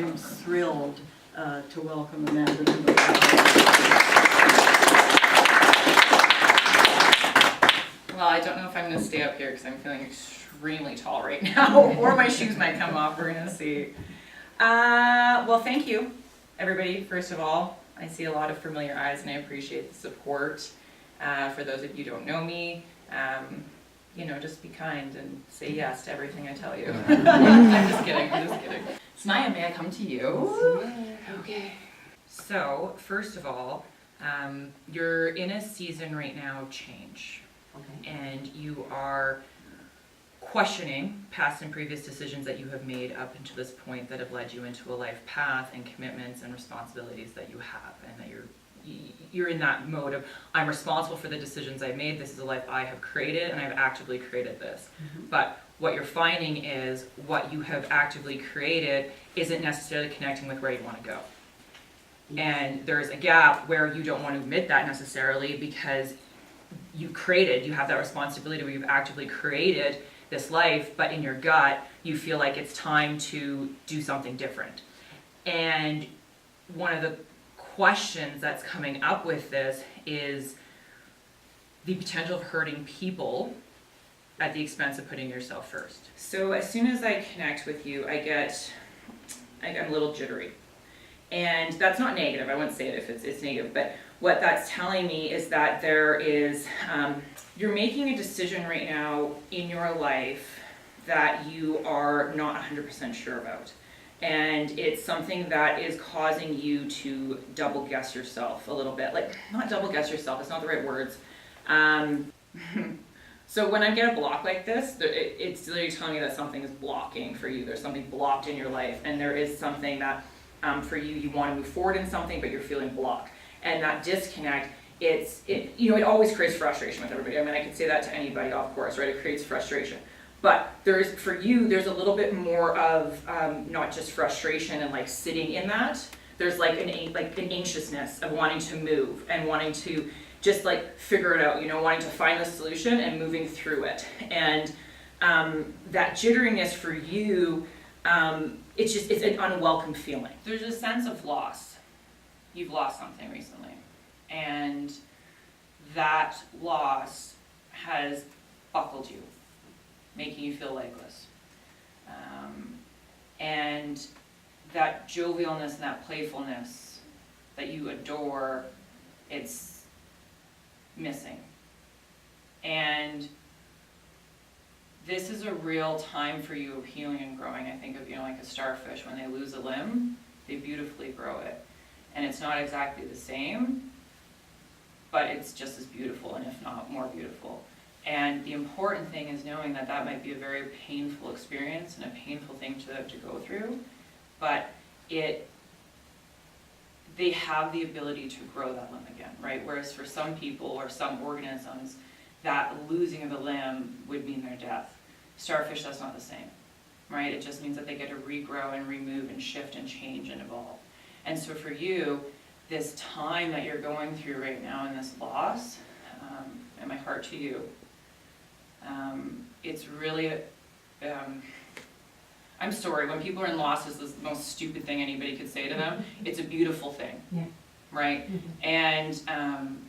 I'm thrilled to welcome Amanda to the podium. Well, I don't know if I'm going to stay up here because I'm feeling extremely tall right now, or my shoes might come off. We're going to see. Well, thank you, everybody. First of all, I see a lot of familiar eyes, and I appreciate the support. For those of you who don't know me, you know, just be kind and say yes to everything I tell you. I'm just kidding. I'm just kidding. Sanaya, may I come to you? Okay. So, first of all, you're in a season right now of change. Okay. And you are questioning past and previous decisions that you have made up until this point that have led you into a life path and commitments and responsibilities that you have, and that you're in that mode of, I'm responsible for the decisions I made, this is a life I have created, and I've actively created this. But what you're finding is what you have actively created isn't necessarily connecting with where you want to go. And there's a gap where you don't want to admit that necessarily, because you have that responsibility where you've actively created this life, but in your gut, you feel like it's time to do something different. And one of the questions that's coming up with this is the potential of hurting people at the expense of putting yourself first. So as soon as I connect with you, I'm a little jittery. And that's not negative, I wouldn't say it if it's negative, but what that's telling me is that there is, you're making a decision right now in your life that you are not 100% sure about. And it's something that is causing you to double guess yourself a little bit. Like, not double guess yourself, it's not the right words. So when I get a block like this, it's literally telling me that something is blocking for you. There's something blocked in your life, and there is something that for you want to move forward in something, but you're feeling blocked. And that disconnect, it always creates frustration with everybody. I mean, I could say that to anybody, of course, right? It creates frustration. But there's a little bit more of not just frustration and like sitting in that. There's like an anxiousness of wanting to move and wanting to just like figure it out, wanting to find the solution and moving through it. And that jitteriness for you, it's an unwelcome feeling. There's a sense of loss. You've lost something recently, and that loss has buckled you, making you feel legless. And that jovialness and that playfulness that you adore, it's missing. And this is a real time for you of healing and growing. I think of, like a starfish, when they lose a limb, they beautifully grow it. And it's not exactly the same, but it's just as beautiful, and if not more beautiful. And the important thing is knowing that that might be a very painful experience and a painful thing to go through, but they have the ability to grow that limb again, right? Whereas for some people or some organisms, that losing of a limb would mean their death. Starfish, that's not the same, right? It just means that they get to regrow and remove and shift and change and evolve. And so for you, this time that you're going through right now in this loss, and my heart to you, it's really, I'm sorry, when people are in loss, it's the most stupid thing anybody could say to them. It's a beautiful thing, right? And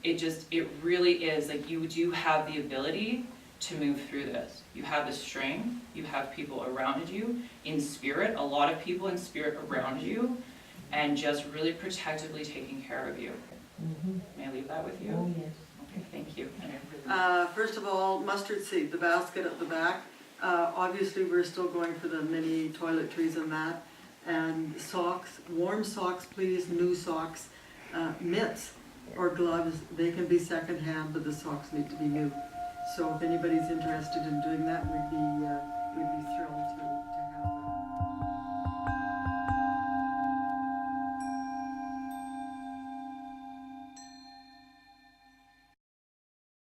it really is, like, you do have the ability to move through this. You have the strength, you have people around you in spirit, a lot of people in spirit around you, and just really protectively taking care of you. May I leave that with you? Oh, yes. Okay, thank you. First of all, mustard seed, the basket at the back. Obviously, we're still going for the mini toiletries and that. And socks, warm socks, please, new socks. Mitts or gloves, they can be secondhand, but the socks need to be new. So if anybody's interested in doing that, we'd be thrilled.